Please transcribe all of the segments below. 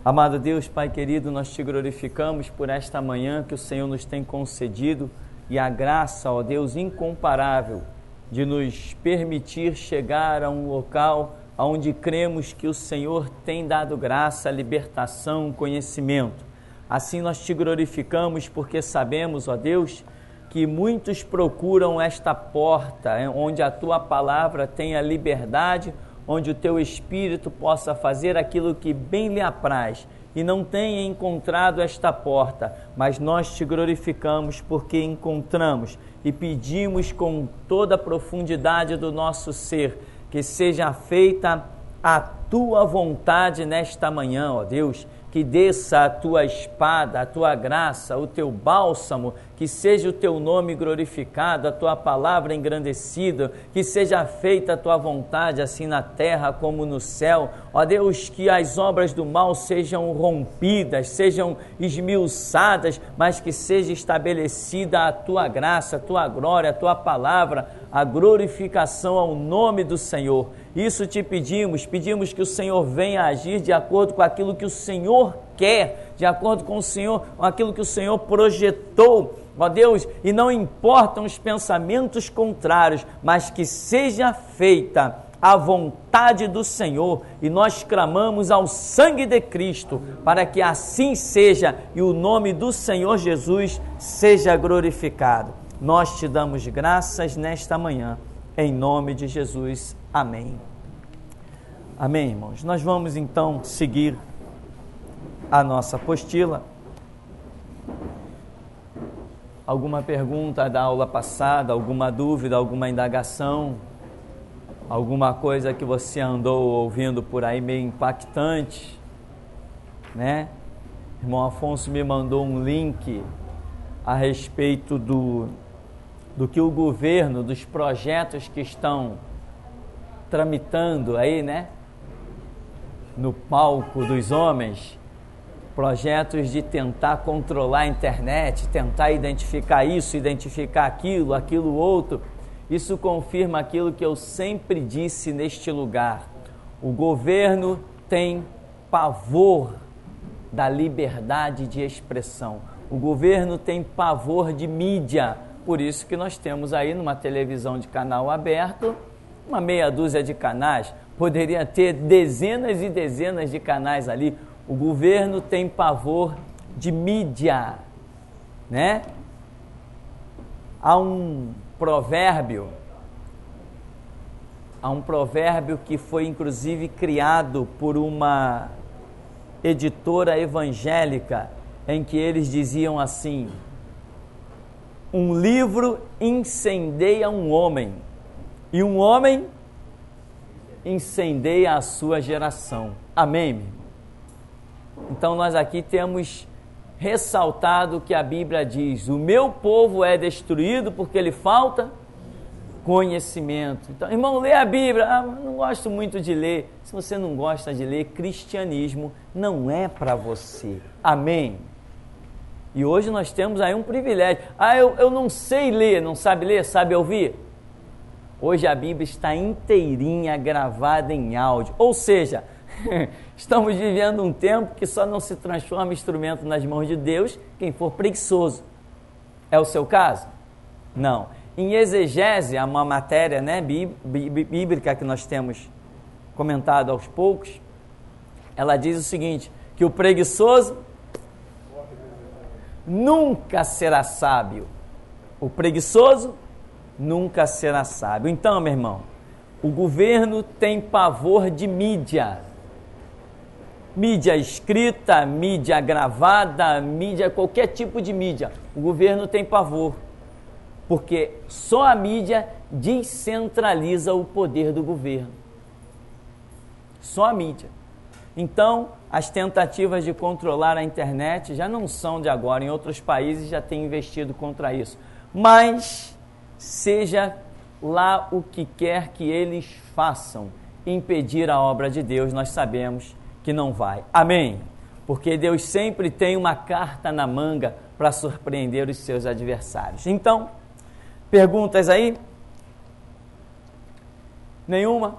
Amado Deus, Pai querido, nós te glorificamos por esta manhã que o Senhor nos tem concedido e a graça, ó Deus, incomparável de nos permitir chegar a um local onde cremos que o Senhor tem dado graça, libertação, conhecimento. Assim nós te glorificamos porque sabemos, ó Deus, que muitos procuram esta porta onde a Tua palavra tenha liberdade, onde o Teu Espírito possa fazer aquilo que bem lhe apraz, e não tenha encontrado esta porta, mas nós te glorificamos porque encontramos e pedimos com toda a profundidade do nosso ser, que seja feita a Tua vontade nesta manhã, ó Deus, que desça a Tua espada, a Tua graça, o Teu bálsamo, que seja o Teu nome glorificado, a Tua palavra engrandecida, que seja feita a Tua vontade, assim na terra como no céu. Ó Deus, que as obras do mal sejam rompidas, sejam esmiuçadas, mas que seja estabelecida a Tua graça, a Tua glória, a Tua palavra, a glorificação ao nome do Senhor. Isso te pedimos que o Senhor venha agir de acordo com aquilo que o Senhor quer, de acordo com o Senhor, com aquilo que o Senhor projetou, ó Deus, e não importam os pensamentos contrários, mas que seja feita a vontade do Senhor, e nós clamamos ao sangue de Cristo, para que assim seja, e o nome do Senhor Jesus seja glorificado. Nós te damos graças nesta manhã, em nome de Jesus. Amém. Amém, irmãos. Nós vamos então seguir a nossa apostila. Alguma pergunta da aula passada, alguma dúvida, alguma indagação, alguma coisa que você andou ouvindo por aí meio impactante, né? Irmão Afonso me mandou um link a respeito do que o governo, dos projetos que estão tramitando aí, né, no palco dos homens, projetos de tentar controlar a internet, tentar identificar isso, identificar aquilo, aquilo outro. Isso confirma aquilo que eu sempre disse neste lugar. O governo tem pavor da liberdade de expressão. O governo tem pavor de mídia. Por isso que nós temos aí numa televisão de canal aberto, uma meia dúzia de canais, poderia ter dezenas e dezenas de canais ali. O governo tem pavor de mídia, né? Há um provérbio que foi inclusive criado por uma editora evangélica, em que eles diziam assim: um livro incendeia um homem, e um homem incendeia a sua geração. Amém, meu irmão? Então nós aqui temos ressaltado que a Bíblia diz: o meu povo é destruído porque lhe falta conhecimento. Então, irmão, lê a Bíblia. Não gosto muito de ler. Se você não gosta de ler, cristianismo não é para você. Amém? E hoje nós temos aí um privilégio. Eu não sei ler. Não sabe ler? Sabe ouvir? Hoje a Bíblia está inteirinha gravada em áudio. Ou seja, estamos vivendo um tempo que só não se transforma instrumento nas mãos de Deus quem for preguiçoso. É o seu caso? Não. Em exegese, uma matéria, né, bíblica que nós temos comentado aos poucos, ela diz o seguinte, que o preguiçoso nunca será sábio. O preguiçoso nunca será sábio. Então, meu irmão, o governo tem pavor de mídia. Mídia escrita, mídia gravada, mídia, qualquer tipo de mídia. O governo tem pavor, porque só a mídia descentraliza o poder do governo. Só a mídia. Então, as tentativas de controlar a internet já não são de agora. Em outros países já têm investido contra isso. Mas, seja lá o que quer que eles façam, impedir a obra de Deus, nós sabemos que não vai. Amém? Porque Deus sempre tem uma carta na manga para surpreender os seus adversários. Então, perguntas aí? Nenhuma?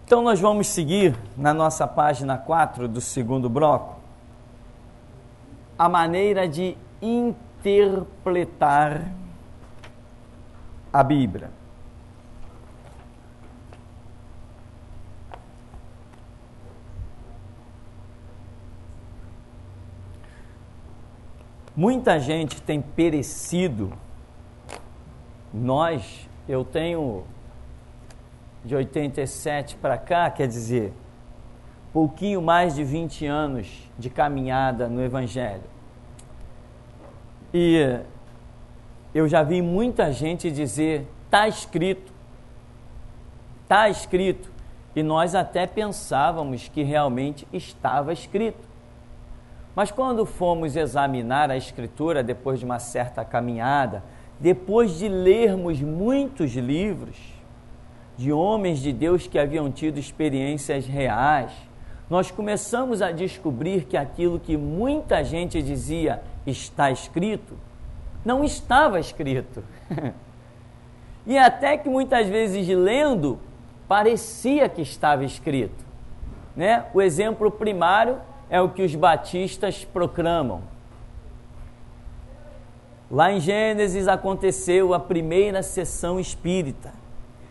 Então nós vamos seguir na nossa página 4 do segundo bloco a maneira de interpretar a Bíblia. Muita gente tem perecido. Eu tenho de 87 para cá, quer dizer, pouquinho mais de 20 anos de caminhada no Evangelho. E eu já vi muita gente dizer, está escrito, e nós até pensávamos que realmente estava escrito. Mas quando fomos examinar a Escritura, depois de uma certa caminhada, depois de lermos muitos livros de homens de Deus que haviam tido experiências reais, nós começamos a descobrir que aquilo que muita gente dizia está escrito, não estava escrito. E até que muitas vezes lendo, parecia que estava escrito, né? O exemplo primário é o que os batistas proclamam. Lá em Gênesis aconteceu a primeira sessão espírita,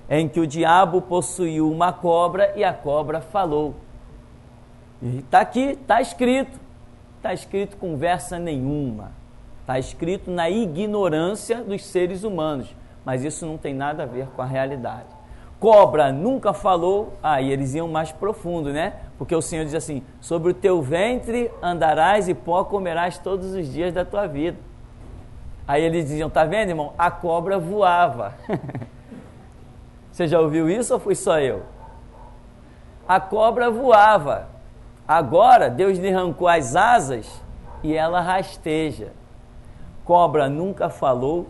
em que o diabo possuiu uma cobra e a cobra falou. E está aqui, está escrito conversa nenhuma, está escrito na ignorância dos seres humanos, mas isso não tem nada a ver com a realidade. Cobra nunca falou, e eles iam mais profundo, né? Porque o Senhor diz assim, sobre o teu ventre andarás e pó comerás todos os dias da tua vida. Aí eles diziam, tá vendo, irmão? A cobra voava. Você já ouviu isso ou fui só eu? A cobra voava. Agora Deus lhe arrancou as asas e ela rasteja. Cobra nunca falou,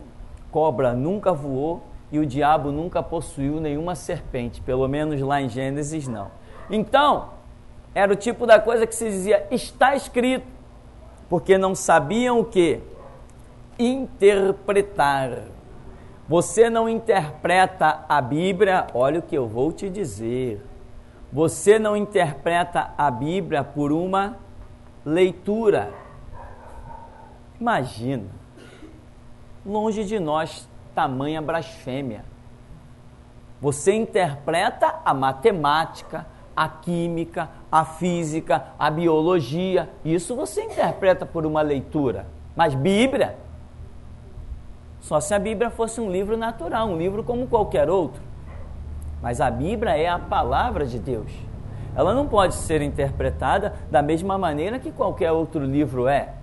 cobra nunca voou e o diabo nunca possuiu nenhuma serpente, pelo menos lá em Gênesis não. Então, era o tipo da coisa que se dizia, está escrito, porque não sabiam o quê? Interpretar. Você não interpreta a Bíblia, olha o que eu vou te dizer. Você não interpreta a Bíblia por uma leitura. Imagina, longe de nós tamanha blasfêmia. Você interpreta a matemática, a química, a física, a biologia, isso você interpreta por uma leitura. Mas Bíblia, só se a Bíblia fosse um livro natural, um livro como qualquer outro. Mas a Bíblia é a palavra de Deus. Ela não pode ser interpretada da mesma maneira que qualquer outro livro é.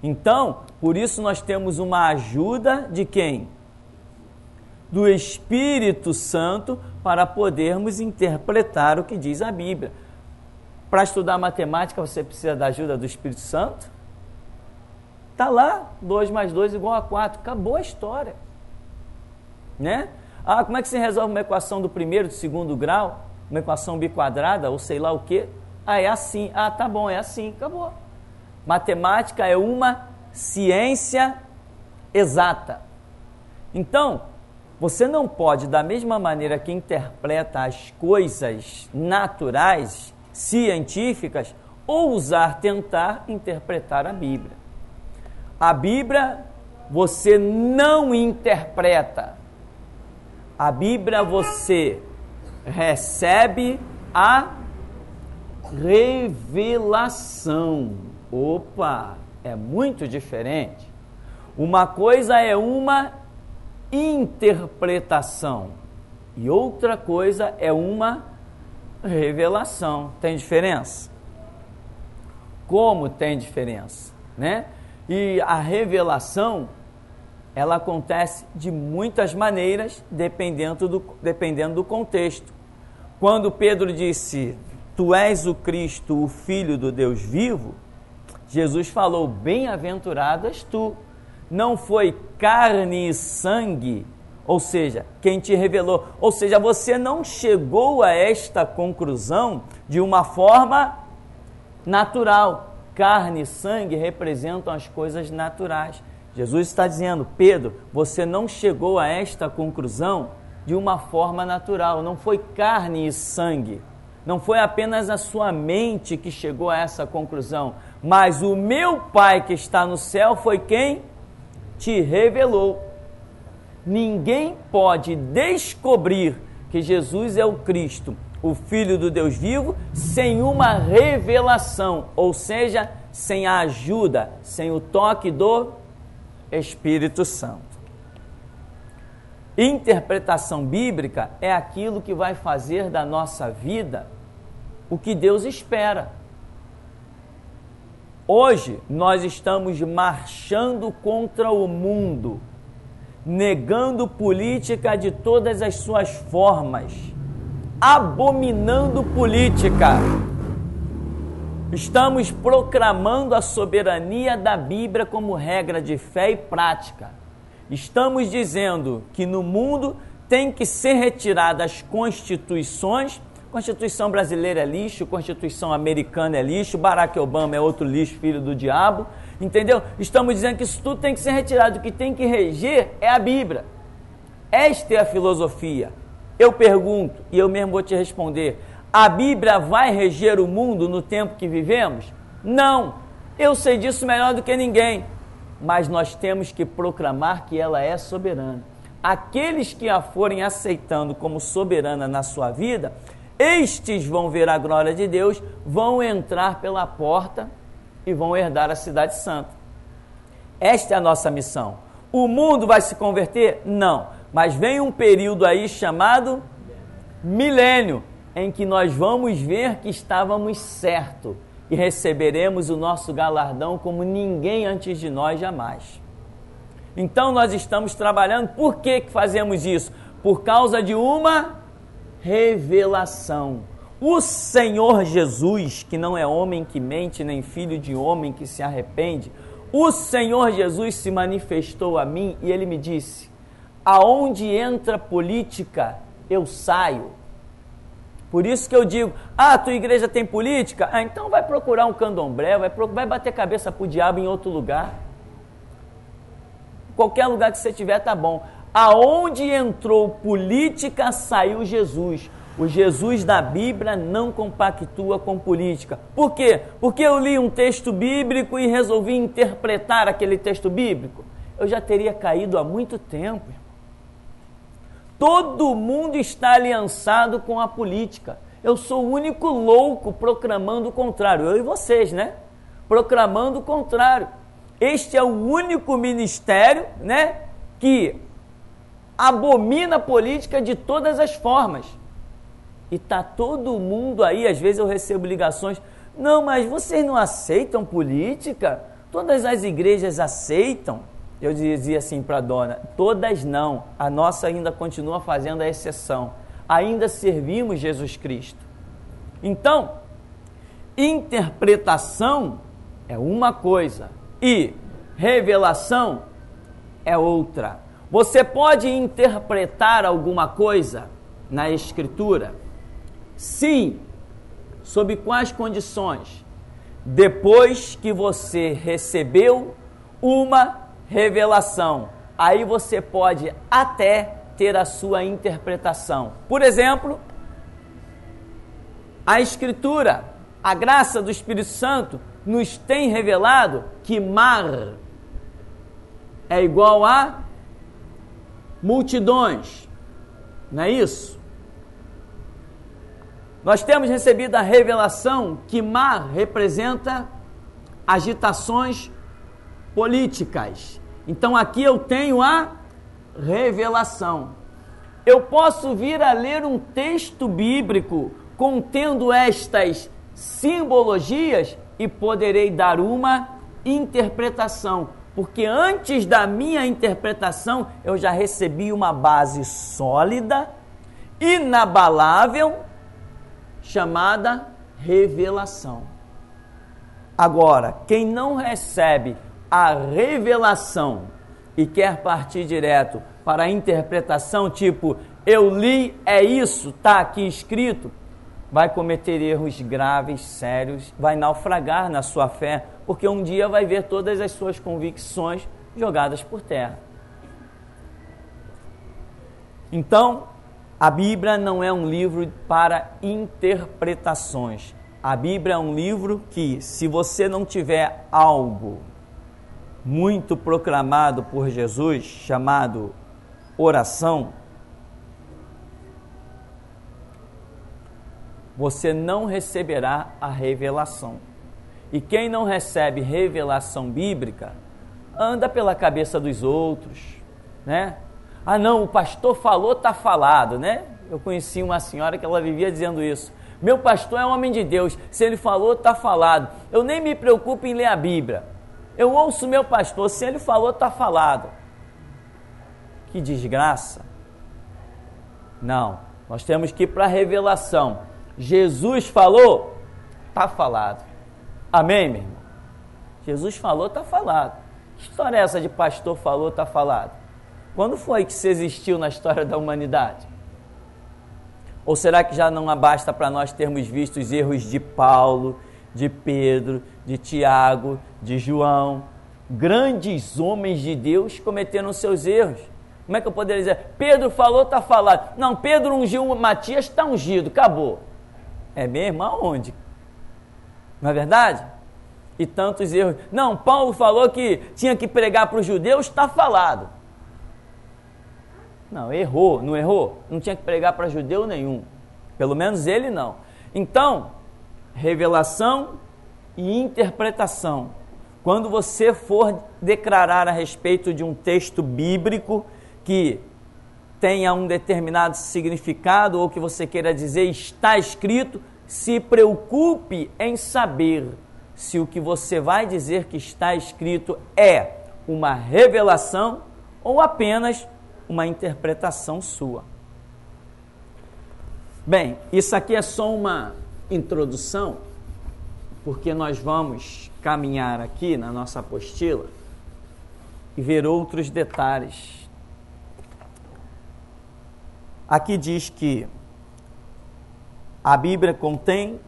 Então, por isso nós temos uma ajuda de quem? Do Espírito Santo para podermos interpretar o que diz a Bíblia. Para estudar matemática, você precisa da ajuda do Espírito Santo? Está lá, 2 mais 2 igual a 4. Acabou a história. Né? Como é que se resolve uma equação do primeiro, do segundo grau? Uma equação biquadrada, ou sei lá o quê? É assim. Tá bom, é assim. Acabou. Matemática é uma ciência exata. Então, você não pode, da mesma maneira que interpreta as coisas naturais, científicas, ousar tentar interpretar a Bíblia. A Bíblia você não interpreta. A Bíblia você recebe a revelação. Opa, é muito diferente. Uma coisa é uma interpretação e outra coisa é uma revelação. Tem diferença? Como tem diferença, né? E a revelação, ela acontece de muitas maneiras, dependendo do contexto. Quando Pedro disse, tu és o Cristo, o Filho do Deus vivo, Jesus falou, bem-aventurado és tu. Não foi carne e sangue, ou seja, quem te revelou. Ou seja, você não chegou a esta conclusão de uma forma natural. Carne e sangue representam as coisas naturais. Jesus está dizendo, Pedro, você não chegou a esta conclusão de uma forma natural, não foi carne e sangue, não foi apenas a sua mente que chegou a essa conclusão, mas o meu Pai que está no céu foi quem te revelou. Ninguém pode descobrir que Jesus é o Cristo, o Filho do Deus vivo, sem uma revelação, ou seja, sem a ajuda, sem o toque do Espírito Santo. Interpretação bíblica é aquilo que vai fazer da nossa vida o que Deus espera. Hoje nós estamos marchando contra o mundo, negando política de todas as suas formas, abominando política. Estamos proclamando a soberania da Bíblia como regra de fé e prática. Estamos dizendo que no mundo tem que ser retiradas as constituições. Constituição brasileira é lixo, Constituição americana é lixo, Barack Obama é outro lixo, filho do diabo, entendeu? Estamos dizendo que isso tudo tem que ser retirado, o que tem que reger é a Bíblia. Esta é a filosofia. Eu pergunto, e eu mesmo vou te responder, a Bíblia vai reger o mundo no tempo que vivemos? Não, eu sei disso melhor do que ninguém, mas nós temos que proclamar que ela é soberana. Aqueles que a forem aceitando como soberana na sua vida, estes vão ver a glória de Deus, vão entrar pela porta e vão herdar a cidade santa. Esta é a nossa missão. O mundo vai se converter? Não, mas vem um período aí chamado milênio, em que nós vamos ver que estávamos certos e receberemos o nosso galardão como ninguém antes de nós jamais. Então nós estamos trabalhando. Por que fazemos isso? Por causa de uma revelação. O Senhor Jesus, que não é homem que mente, nem filho de homem que se arrepende, o Senhor Jesus se manifestou a mim e ele me disse: aonde entra política, eu saio. Por isso que eu digo, tua igreja tem política? Então vai procurar um candomblé, vai bater cabeça pro diabo em outro lugar. Qualquer lugar que você tiver tá bom. Aonde entrou política, saiu Jesus. O Jesus da Bíblia não compactua com política. Por quê? Porque eu li um texto bíblico e resolvi interpretar aquele texto bíblico. Eu já teria caído há muito tempo. Todo mundo está aliançado com a política. Eu sou o único louco proclamando o contrário. Eu e vocês, né? Proclamando o contrário. Este é o único ministério, né, que abomina a política de todas as formas. E está todo mundo aí, às vezes eu recebo ligações, não, mas vocês não aceitam política? Todas as igrejas aceitam? Eu dizia assim para a dona, todas não, a nossa ainda continua fazendo a exceção, ainda servimos Jesus Cristo. Então, interpretação é uma coisa e revelação é outra. Você pode interpretar alguma coisa na Escritura? Sim. Sob quais condições? Depois que você recebeu uma revelação, aí você pode até ter a sua interpretação. Por exemplo, a Escritura, a graça do Espírito Santo nos tem revelado que mar é igual a multidões, não é isso? Nós temos recebido a revelação que mar representa agitações políticas. Então aqui eu tenho a revelação. Eu posso vir a ler um texto bíblico contendo estas simbologias e poderei dar uma interpretação, porque antes da minha interpretação eu já recebi uma base sólida, inabalável, chamada revelação. Agora, quem não recebe a revelação e quer partir direto para a interpretação, tipo, eu li, é isso, está aqui escrito, vai cometer erros graves, sérios, vai naufragar na sua fé, porque um dia vai ver todas as suas convicções jogadas por terra. Então, A Bíblia não é um livro para interpretações. A Bíblia é um livro que, se você não tiver algo muito proclamado por Jesus, chamado oração, você não receberá a revelação. E quem não recebe revelação bíblica, anda pela cabeça dos outros, né? Ah não, o pastor falou, está falado, né? Eu conheci uma senhora que ela vivia dizendo isso. Meu pastor é homem de Deus, se ele falou, está falado. Eu nem me preocupo em ler a Bíblia. Eu ouço meu pastor, se ele falou, está falado. Que desgraça. Não, nós temos que ir para a revelação. Jesus falou, está falado. Amém, meu irmão? Jesus falou, está falado. Que história é essa de pastor falou, está falado? Quando foi que isso existiu na história da humanidade? Ou será que já não basta para nós termos visto os erros de Paulo, de Pedro, de Tiago, de João? Grandes homens de Deus cometeram seus erros. Como é que eu poderia dizer? Pedro falou, está falado. Não, Pedro ungiu Matias, está ungido, acabou. É mesmo? Aonde? Não é verdade? E tantos erros. Não, Paulo falou que tinha que pregar para os judeus, está falado. Não, errou, não errou? Não tinha que pregar para judeu nenhum. Pelo menos ele não. Então, revelação e interpretação. Quando você for declarar a respeito de um texto bíblico que tenha um determinado significado ou que você queira dizer está escrito, se preocupe em saber se o que você vai dizer que está escrito é uma revelação ou apenas uma interpretação sua. Bem, isso aqui é só uma introdução, porque nós vamos caminhar aqui na nossa apostila e ver outros detalhes. Aqui diz que a Bíblia contém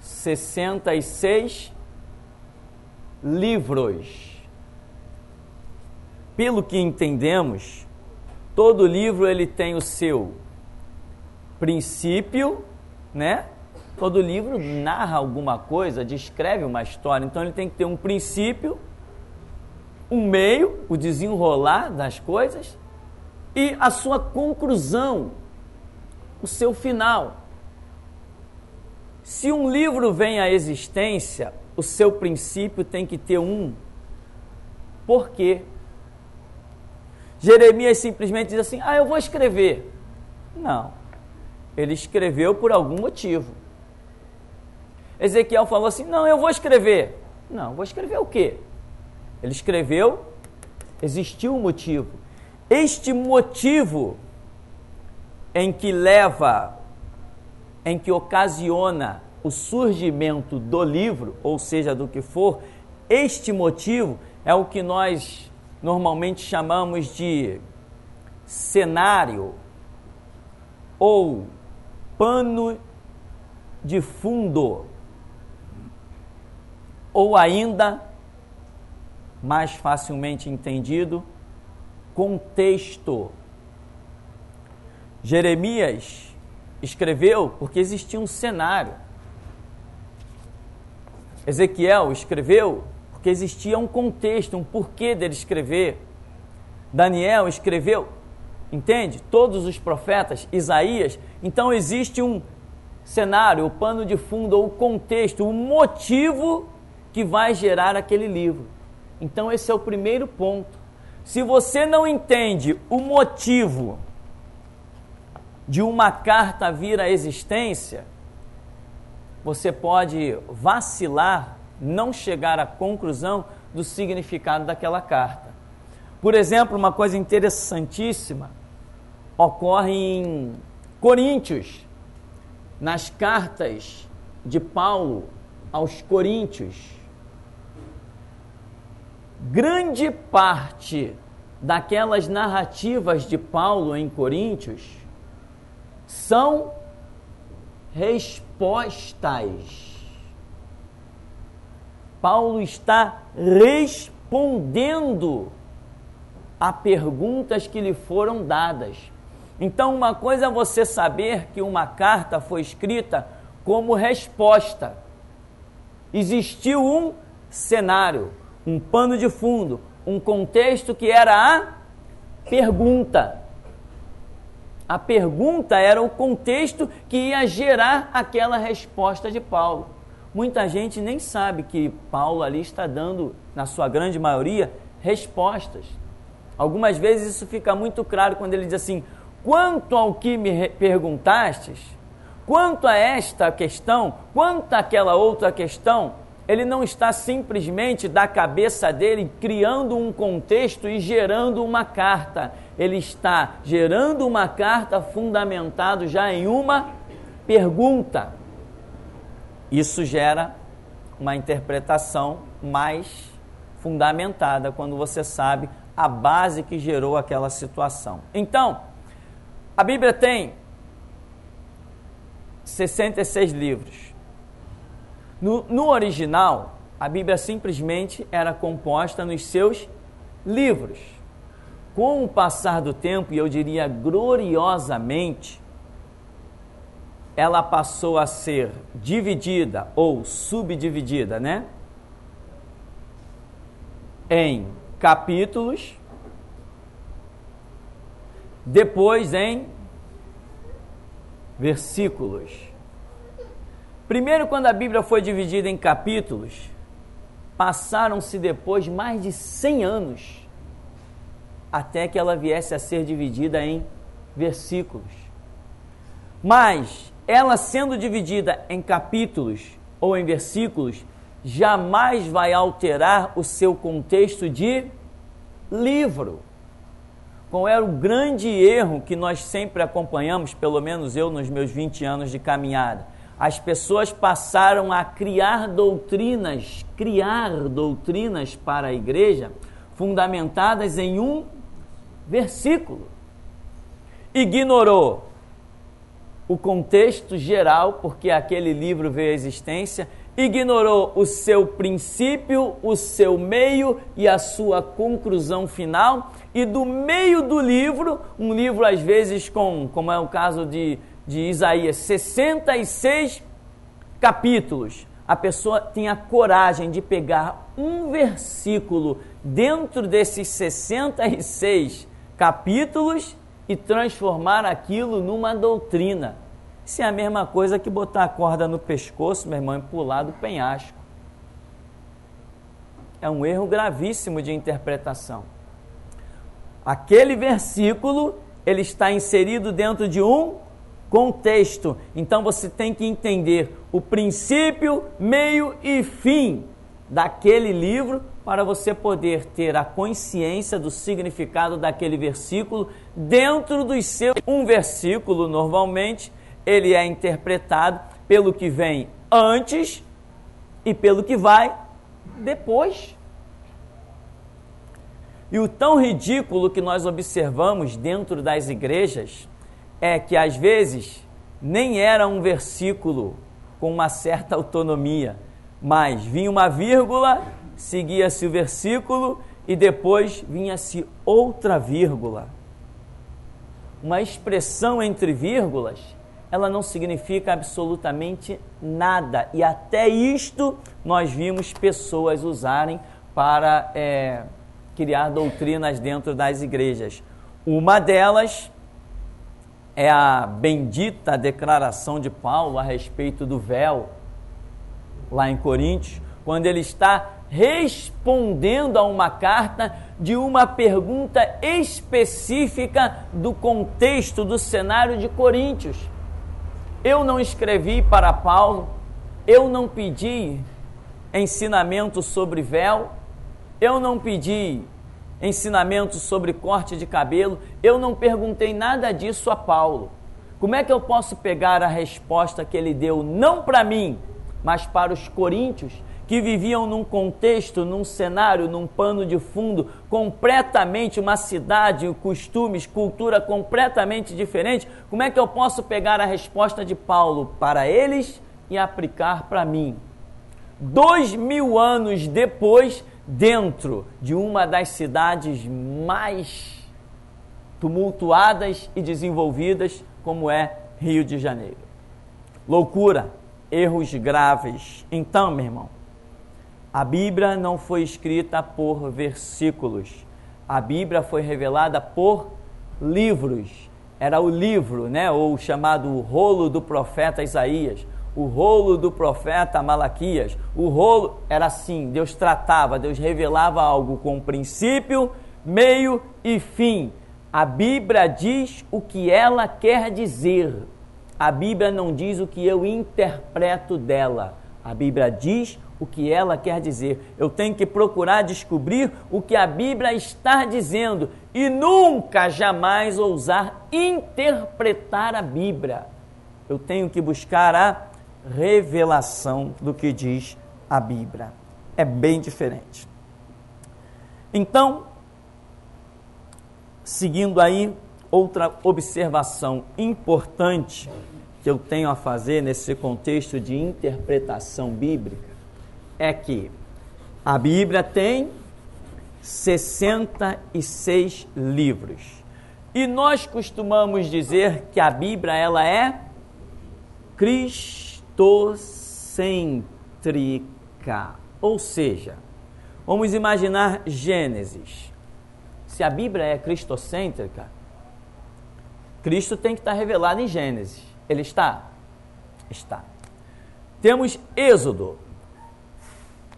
66 livros. Pelo que entendemos, todo livro ele tem o seu princípio, né? Todo livro narra alguma coisa, descreve uma história, então ele tem que ter um princípio, um meio, o desenrolar das coisas e a sua conclusão, o seu final. Se um livro vem à existência, o seu princípio tem que ter um porquê. Jeremias simplesmente diz assim, eu vou escrever. Não, ele escreveu por algum motivo. Ezequiel falou assim, não, eu vou escrever. Não, vou escrever o quê? Ele escreveu, existiu um motivo. Este motivo em que ocasiona o surgimento do livro, ou seja, do que for, este motivo é o que nós normalmente chamamos de cenário ou pano de fundo, ou ainda mais facilmente entendido, contexto. Jeremias escreveu porque existia um cenário. Ezequiel escreveu porque existia um contexto, um porquê dele escrever. Daniel escreveu, entende? Todos os profetas, Isaías. Então existe um cenário, o pano de fundo, ou o contexto, o motivo que vai gerar aquele livro. Então esse é o primeiro ponto. Se você não entende o motivo de uma carta vir à existência, você pode vacilar, não chegar à conclusão do significado daquela carta. Por exemplo, uma coisa interessantíssima ocorre em Coríntios, nas cartas de Paulo aos Coríntios. Grande parte daquelas narrativas de Paulo em Coríntios são respostas. Paulo está respondendo a perguntas que lhe foram dadas. Então, uma coisa é você saber que uma carta foi escrita como resposta. Existiu um cenário, um pano de fundo, um contexto que era a pergunta. A pergunta era o contexto que ia gerar aquela resposta de Paulo. Muita gente nem sabe que Paulo ali está dando, na sua grande maioria, respostas. Algumas vezes isso fica muito claro quando ele diz assim: quanto ao que me perguntastes, quanto a esta questão, quanto àquela outra questão, ele não está simplesmente da cabeça dele criando um contexto e gerando uma carta. Ele está gerando uma carta fundamentado já em uma pergunta. Isso gera uma interpretação mais fundamentada quando você sabe a base que gerou aquela situação. Então, a Bíblia tem 66 livros. No original, a Bíblia simplesmente era composta nos seus livros. Com o passar do tempo, e eu diria gloriosamente, ela passou a ser dividida ou subdividida, né? Em capítulos, depois em versículos. Primeiro, quando a Bíblia foi dividida em capítulos, passaram-se depois mais de 100 anos até que ela viesse a ser dividida em versículos. Mas ela sendo dividida em capítulos ou em versículos, jamais vai alterar o seu contexto de livro. Qual era o grande erro que nós sempre acompanhamos, pelo menos eu nos meus 20 anos de caminhada? As pessoas passaram a criar doutrinas para a igreja fundamentadas em um versículo. Ignorou o contexto geral, porque aquele livro veio à existência, ignorou o seu princípio, o seu meio e a sua conclusão final, e do meio do livro, um livro às vezes como é o caso de Isaías, 66 capítulos, a pessoa tem a coragem de pegar um versículo dentro desses 66 capítulos e transformar aquilo numa doutrina. Isso é a mesma coisa que botar a corda no pescoço, meu irmão, e pular do penhasco. É um erro gravíssimo de interpretação. Aquele versículo, ele está inserido dentro de um contexto. Então você tem que entender o princípio, meio e fim daquele livro para você poder ter a consciência do significado daquele versículo dentro dos seus. Um versículo, normalmente, ele é interpretado pelo que vem antes e pelo que vai depois. E o tão ridículo que nós observamos dentro das igrejas é que, às vezes, nem era um versículo com uma certa autonomia, mas vinha uma vírgula, seguia-se o versículo e depois vinha-se outra vírgula. Uma expressão entre vírgulas, ela não significa absolutamente nada. E até isto nós vimos pessoas usarem para criar doutrinas dentro das igrejas. Uma delas é a bendita declaração de Paulo a respeito do véu, lá em Coríntios, quando ele está respondendo a uma carta de uma pergunta específica do contexto, do cenário de Coríntios. Eu não escrevi para Paulo, eu não pedi ensinamento sobre véu, eu não pedi ensinamento sobre corte de cabelo, eu não perguntei nada disso a Paulo. Como é que eu posso pegar a resposta que ele deu, não para mim, mas para os coríntios, que viviam num contexto, num cenário, num pano de fundo, completamente uma cidade, costumes, cultura completamente diferente? Como é que eu posso pegar a resposta de Paulo para eles e aplicar para mim? 2000 anos depois, dentro de uma das cidades mais tumultuadas e desenvolvidas como é Rio de Janeiro. Loucura, erros graves. Então, meu irmão, a Bíblia não foi escrita por versículos. A Bíblia foi revelada por livros. Era o livro, né? Ou chamado rolo do profeta Isaías, o rolo do profeta Malaquias. O rolo era assim, Deus tratava, Deus revelava algo com princípio, meio e fim. A Bíblia diz o que ela quer dizer. A Bíblia não diz o que eu interpreto dela. A Bíblia diz o que ela quer dizer. Eu tenho que procurar descobrir o que a Bíblia está dizendo e nunca, jamais ousar interpretar a Bíblia. Eu tenho que buscar a revelação do que diz a Bíblia. É bem diferente. Então, seguindo aí, outra observação importante que eu tenho a fazer nesse contexto de interpretação bíblica é que a Bíblia tem 66 livros. E nós costumamos dizer que a Bíblia ela é cristocêntrica. Ou seja, vamos imaginar Gênesis. Se a Bíblia é cristocêntrica, Cristo tem que estar revelado em Gênesis. Ele está? Está. Temos Êxodo.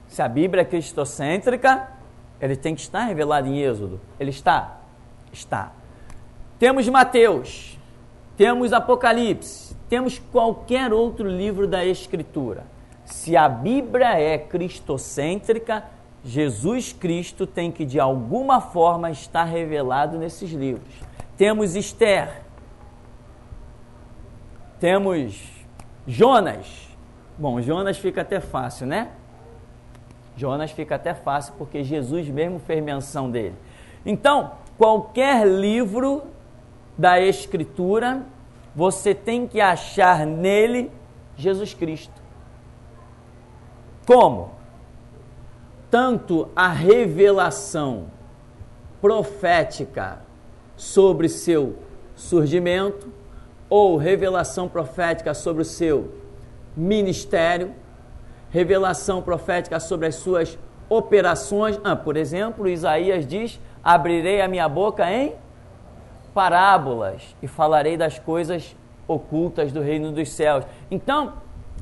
Se a Bíblia é cristocêntrica, ele tem que estar revelado em Êxodo. Ele está? Está. Temos Mateus. Temos Apocalipse. Temos qualquer outro livro da Escritura. Se a Bíblia é cristocêntrica, Jesus Cristo tem que de alguma forma estar revelado nesses livros. Temos Esther. Temos Jonas. Bom, Jonas fica até fácil, né? Jonas fica até fácil porque Jesus mesmo fez menção dele. Então, qualquer livro da Escritura, você tem que achar nele Jesus Cristo. Como? Tanto a revelação profética sobre seu surgimento, ou revelação profética sobre o seu ministério, revelação profética sobre as suas operações. Por exemplo, Isaías diz: abrirei a minha boca em parábolas e falarei das coisas ocultas do reino dos céus. Então,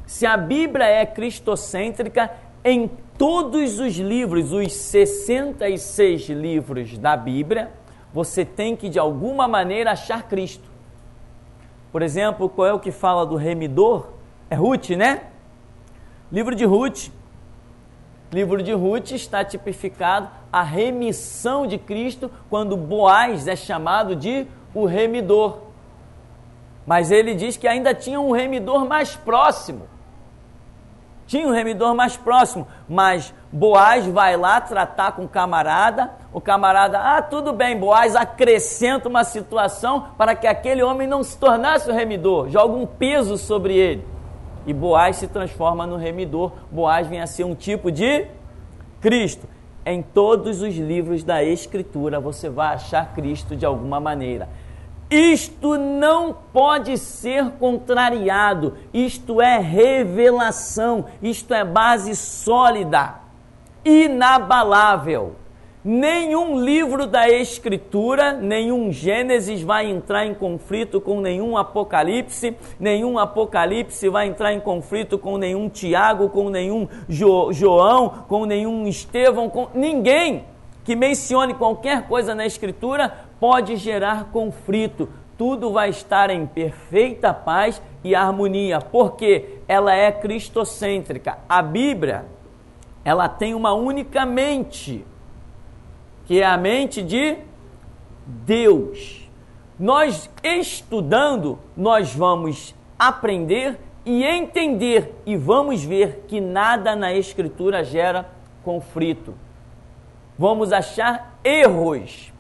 se a Bíblia é cristocêntrica, em todos os livros, os 66 livros da Bíblia, você tem que de alguma maneira achar Cristo. Por exemplo, qual é o que fala do remidor? É Ruth, né? Livro de Ruth está tipificado a remissão de Cristo quando Boaz é chamado de o remidor. Mas ele diz que ainda tinha um remidor mais próximo. Tinha um remidor mais próximo, mas Boaz vai lá tratar com o camarada tudo bem, Boaz acrescenta uma situação para que aquele homem não se tornasse o remidor, joga um peso sobre ele. E Boaz se transforma no remidor. Boaz vem a ser um tipo de Cristo. Em todos os livros da Escritura você vai achar Cristo de alguma maneira. Isto não pode ser contrariado. Isto é revelação. Isto é base sólida, inabalável. Nenhum livro da Escritura, nenhum Gênesis vai entrar em conflito com nenhum Apocalipse vai entrar em conflito com nenhum Tiago, com nenhum João, com nenhum Estevão, com ninguém que mencione qualquer coisa na Escritura pode gerar conflito. Tudo vai estar em perfeita paz e harmonia, porque ela é cristocêntrica. A Bíblia, ela tem uma única mente, que é a mente de Deus. Nós estudando, nós vamos aprender e entender, e vamos ver que nada na Escritura gera conflito. Vamos achar erros.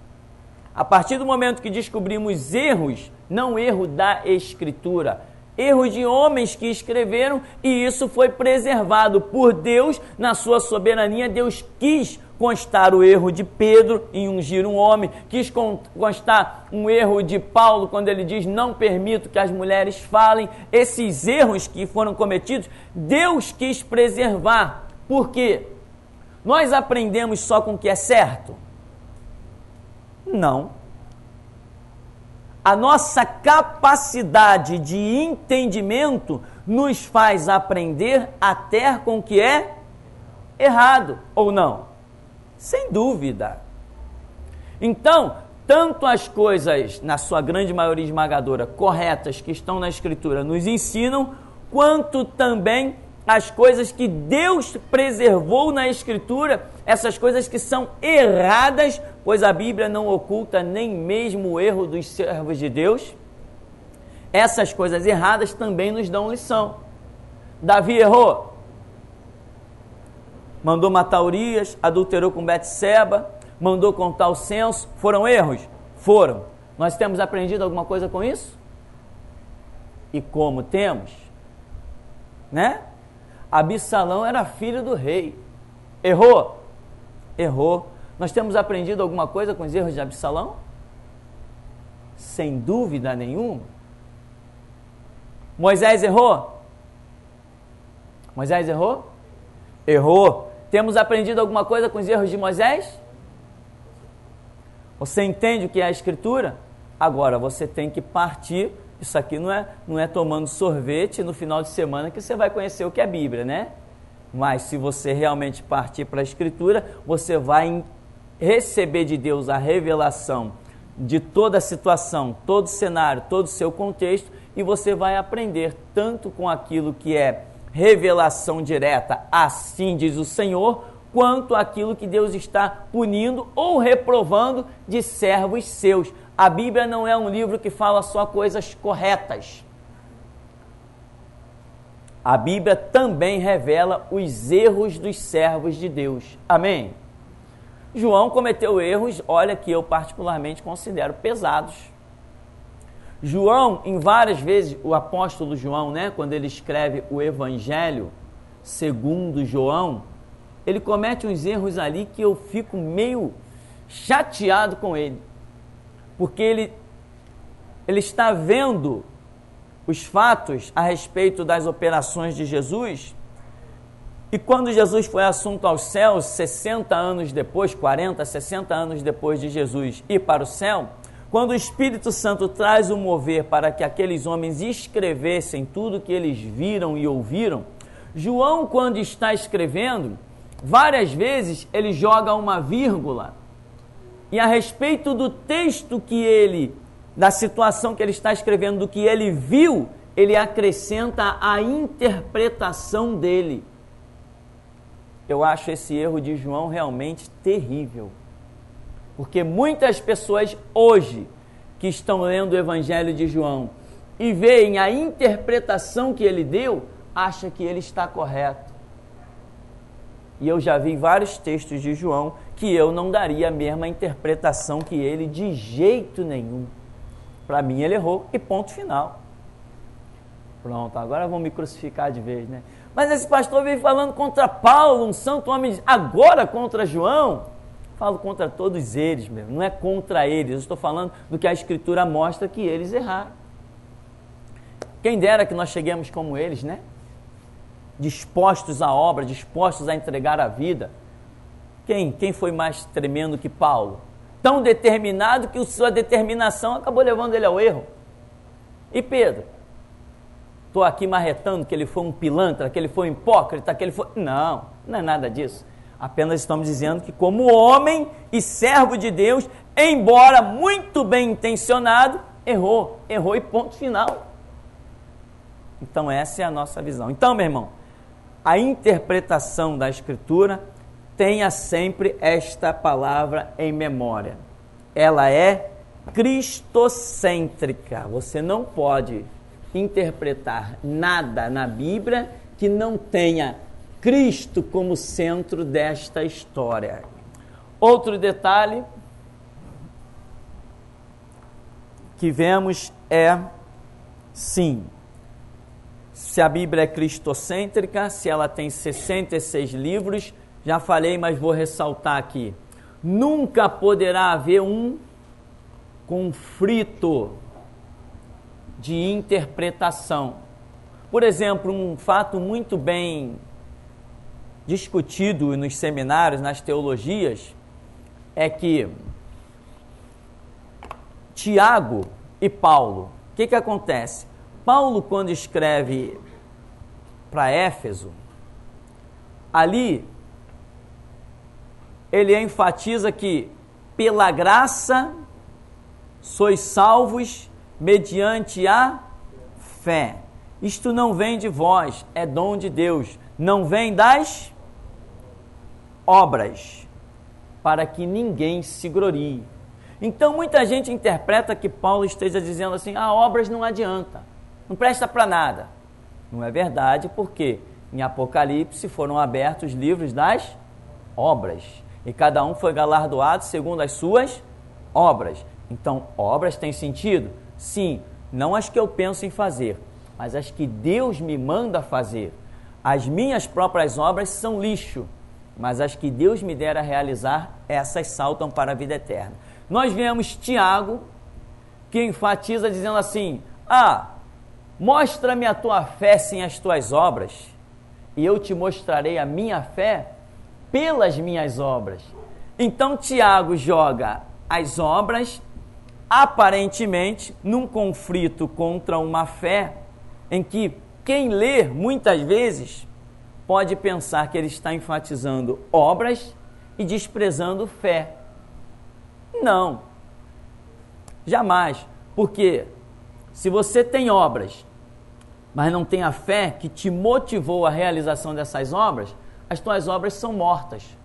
A partir do momento que descobrimos erros, não erro da Escritura, erros de homens que escreveram, e isso foi preservado por Deus na sua soberania. Deus quis constar o erro de Pedro em ungir um homem, quis constar um erro de Paulo quando ele diz: não permito que as mulheres falem. Esses erros que foram cometidos, Deus quis preservar. Por quê? Nós aprendemos só com o que é certo? Não. A nossa capacidade de entendimento nos faz aprender até com o que é errado, ou não? Sem dúvida. Então, tanto as coisas, na sua grande maioria esmagadora, corretas que estão na Escritura nos ensinam, quanto também as coisas que Deus preservou na Escritura, essas coisas que são erradas, pois a Bíblia não oculta nem mesmo o erro dos servos de Deus. Essas coisas erradas também nos dão lição. Davi errou, mandou matar Urias, adulterou com Betseba, mandou contar o censo. Foram erros? Foram. Nós temos aprendido alguma coisa com isso? E como temos? Né? Absalão era filho do rei. Errou? Errou. Nós temos aprendido alguma coisa com os erros de Absalão? Sem dúvida nenhuma. Moisés errou? Moisés errou? Errou. Temos aprendido alguma coisa com os erros de Moisés? Você entende o que é a Escritura? Agora você tem que partir. Isso aqui não é tomando sorvete no final de semana que você vai conhecer o que é Bíblia, né? Mas se você realmente partir para a Escritura, você vai receber de Deus a revelação de toda a situação, todo o cenário, todo o seu contexto, e você vai aprender tanto com aquilo que é revelação direta, assim diz o Senhor, quanto aquilo que Deus está punindo ou reprovando de servos seus. A Bíblia não é um livro que fala só coisas corretas. A Bíblia também revela os erros dos servos de Deus. Amém? João cometeu erros, olha, que eu particularmente considero pesados. João, em várias vezes, o apóstolo João, né, quando ele escreve o Evangelho segundo João, ele comete uns erros ali que eu fico meio chateado com ele. Porque ele está vendo os fatos a respeito das operações de Jesus, e quando Jesus foi assunto aos céus, 60 anos depois, 40, 60 anos depois de Jesus ir para o céu, quando o Espírito Santo traz o mover para que aqueles homens escrevessem tudo que eles viram e ouviram, João, quando está escrevendo, várias vezes ele joga uma vírgula, e a respeito do texto que ele, da situação que ele está escrevendo, do que ele viu, ele acrescenta a interpretação dele. Eu acho esse erro de João realmente terrível. Porque muitas pessoas hoje que estão lendo o Evangelho de João e veem a interpretação que ele deu, acham que ele está correto. E eu já vi vários textos de João que eu não daria a mesma interpretação que ele de jeito nenhum. Para mim ele errou e ponto final. Pronto, agora vão me crucificar de vez, né? Mas esse pastor veio falando contra Paulo, um santo homem, agora contra João. Falo contra todos eles mesmo, não é contra eles. Eu estou falando do que a Escritura mostra que eles erraram. Quem dera que nós cheguemos como eles, né? Dispostos à obra, dispostos a entregar a vida. Quem foi mais tremendo que Paulo? Tão determinado que sua determinação acabou levando ele ao erro. E Pedro? Estou aqui marretando que ele foi um pilantra, que ele foi um hipócrita, que ele foi... Não é nada disso. Apenas estamos dizendo que como homem e servo de Deus, embora muito bem intencionado, errou e ponto final. Então essa é a nossa visão. Então, meu irmão, a interpretação da Escritura, tenha sempre esta palavra em memória. Ela é cristocêntrica. Você não pode interpretar nada na Bíblia que não tenha Cristo como centro desta história. Outro detalhe que vemos é, sim, se a Bíblia é cristocêntrica, se ela tem 66 livros, já falei, mas vou ressaltar aqui. Nunca poderá haver um conflito de interpretação. Por exemplo, um fato muito bem discutido nos seminários, nas teologias, é que Tiago e Paulo, o que acontece? Paulo, quando escreve para Éfeso, ali ele enfatiza que pela graça sois salvos mediante a fé. Isto não vem de vós, é dom de Deus, não vem das obras, para que ninguém se glorie. Então muita gente interpreta que Paulo esteja dizendo assim, obras não adianta, não presta para nada. Não é verdade, porque em Apocalipse foram abertos os livros das obras, e cada um foi galardoado segundo as suas obras. Então, obras têm sentido? Sim, não as que eu penso em fazer, mas as que Deus me manda fazer. As minhas próprias obras são lixo, mas as que Deus me der a realizar, essas saltam para a vida eterna. Nós vemos Tiago, que enfatiza dizendo assim, mostra-me a tua fé sem as tuas obras, e eu te mostrarei a minha fé pelas minhas obras. Então Tiago joga as obras, aparentemente, num conflito contra uma fé, em que quem lê, muitas vezes, pode pensar que ele está enfatizando obras e desprezando fé. Não, jamais, porque se você tem obras, mas não tem a fé que te motivou à realização dessas obras, as tuas obras são mortas.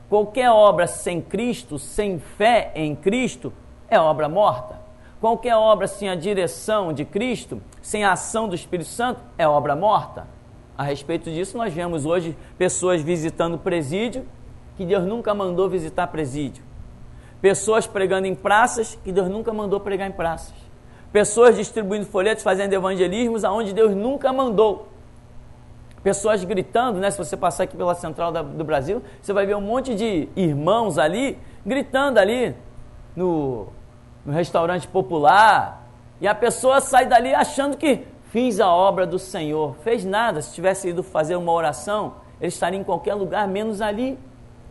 Qualquer obra sem Cristo, sem fé em Cristo, é obra morta. Qualquer obra sem a direção de Cristo, sem a ação do Espírito Santo, é obra morta. A respeito disso, nós vemos hoje pessoas visitando presídio, que Deus nunca mandou visitar presídio. Pessoas pregando em praças, que Deus nunca mandou pregar em praças. Pessoas distribuindo folhetos, fazendo evangelismos, aonde Deus nunca mandou. Pessoas gritando, né? Se você passar aqui pela Central do Brasil, você vai ver um monte de irmãos ali, gritando ali no restaurante popular, e a pessoa sai dali achando que fiz a obra do Senhor. Fez nada. Se tivesse ido fazer uma oração, ele estaria em qualquer lugar, menos ali.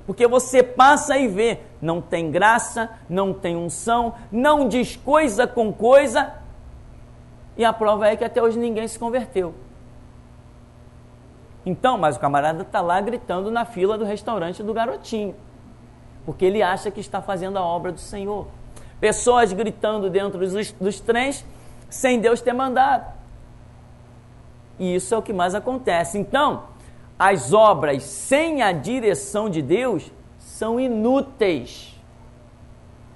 Porque você passa e vê, não tem graça, não tem unção, não diz coisa com coisa, e a prova é que até hoje ninguém se converteu. Então, mas o camarada está lá gritando na fila do restaurante do Garotinho, porque ele acha que está fazendo a obra do Senhor. Pessoas gritando dentro dos trens, sem Deus ter mandado. E isso é o que mais acontece. Então, as obras sem a direção de Deus são inúteis.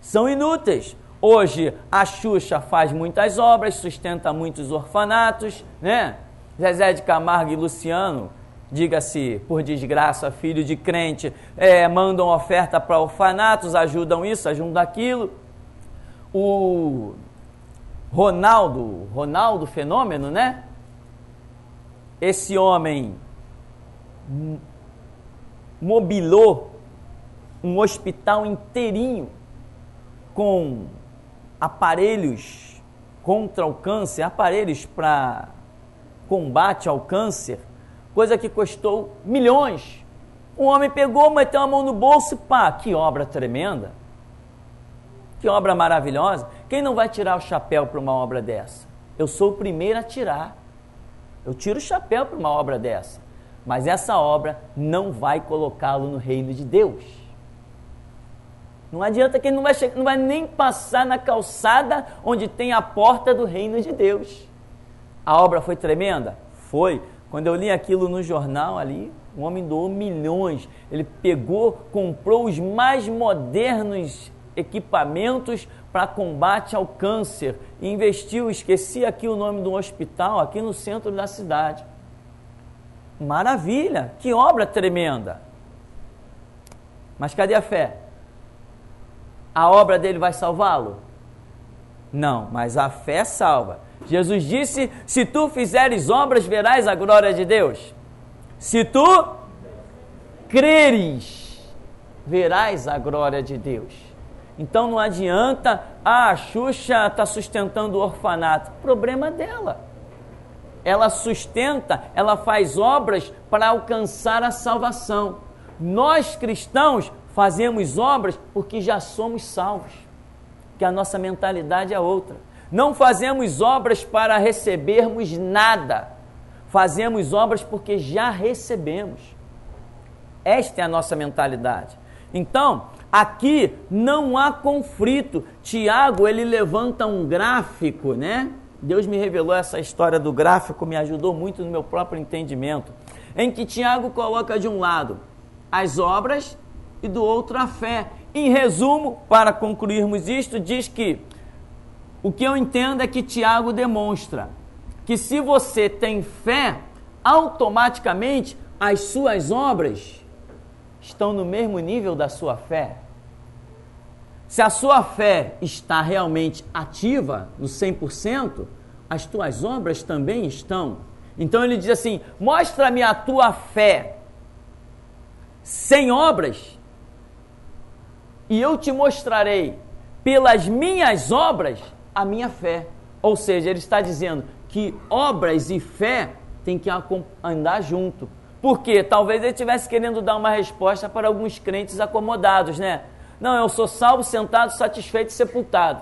São inúteis. Hoje, a Xuxa faz muitas obras, sustenta muitos orfanatos, né? Zezé de Camargo e Luciano, diga-se por desgraça, filho de crente, mandam oferta para orfanatos, ajudam isso, ajudam aquilo. O Ronaldo Fenômeno, né? Esse homem mobilou um hospital inteirinho com aparelhos contra o câncer, aparelhos para combate ao câncer, coisa que custou milhões. O homem pegou, meteu a mão no bolso e que obra tremenda, que obra maravilhosa. Quem não vai tirar o chapéu para uma obra dessa? Eu sou o primeiro a tirar. Eu tiro o chapéu para uma obra dessa. Mas essa obra não vai colocá-lo no reino de Deus. Não adianta que ele não vai nem passar na calçada onde tem a porta do reino de Deus. A obra foi tremenda? Foi. Quando eu li aquilo no jornal ali, o homem doou milhões. Ele pegou, comprou os mais modernos equipamentos para combate ao câncer. E investiu, esqueci aqui o nome do hospital, aqui no centro da cidade. Maravilha, que obra tremenda. Mas cadê a fé? A obra dele vai salvá-lo? Não, mas a fé salva. Jesus disse, se tu fizeres obras, verás a glória de Deus. Se tu creres, verás a glória de Deus. Então não adianta, a Xuxa está sustentando o orfanato. Problema dela. Ela sustenta, ela faz obras para alcançar a salvação. Nós cristãos fazemos obras porque já somos salvos, que a nossa mentalidade é outra. Não fazemos obras para recebermos nada, fazemos obras porque já recebemos. Esta é a nossa mentalidade. Então, aqui não há conflito. Tiago, ele levanta um gráfico, né? Deus me revelou essa história do gráfico, me ajudou muito no meu próprio entendimento, em que Tiago coloca de um lado as obras e do outro a fé. Em resumo, para concluirmos isto, diz que o que eu entendo é que Tiago demonstra que se você tem fé, automaticamente as suas obras estão no mesmo nível da sua fé. Se a sua fé está realmente ativa, no 100%, as tuas obras também estão. Então ele diz assim, mostra-me a tua fé sem obras, e eu te mostrarei pelas minhas obras a minha fé. Ou seja, ele está dizendo que obras e fé têm que andar junto. Por quê? Talvez ele estivesse querendo dar uma resposta para alguns crentes acomodados, né? Não, eu sou salvo, sentado, satisfeito e sepultado.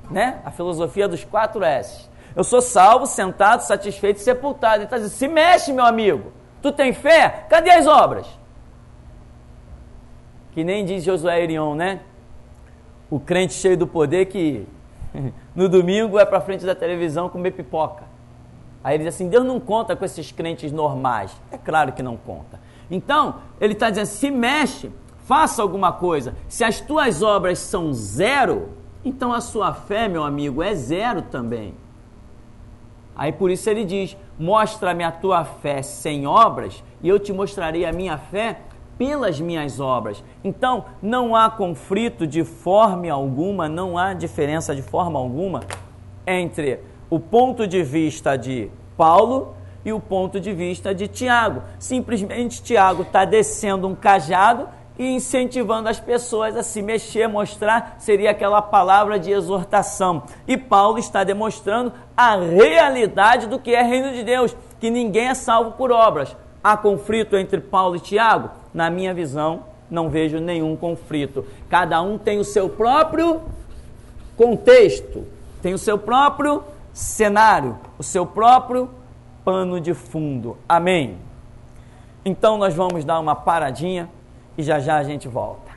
Né? A filosofia dos 4 S. Eu sou salvo, sentado, satisfeito e sepultado. Ele está dizendo, se mexe, meu amigo. Tu tem fé? Cadê as obras? Que nem diz Josué Irion, né? O crente cheio do poder que no domingo é para frente da televisão comer pipoca. Aí ele diz assim, Deus não conta com esses crentes normais. É claro que não conta. Então, ele está dizendo, se mexe, faça alguma coisa. Se as tuas obras são 0, então a sua fé, meu amigo, é 0 também. Aí por isso ele diz, mostra-me a tua fé sem obras, e eu te mostrarei a minha fé pelas minhas obras. Então, não há conflito de forma alguma, não há diferença de forma alguma entre o ponto de vista de Paulo e o ponto de vista de Tiago. Simplesmente Tiago está descendo um cajado e incentivando as pessoas a se mexer, mostrar, seria aquela palavra de exortação. E Paulo está demonstrando a realidade do que é reino de Deus, que ninguém é salvo por obras. Há conflito entre Paulo e Tiago? Na minha visão, não vejo nenhum conflito. Cada um tem o seu próprio contexto, tem o seu próprio cenário, o seu próprio pano de fundo. Amém? Então nós vamos dar uma paradinha e já já a gente volta.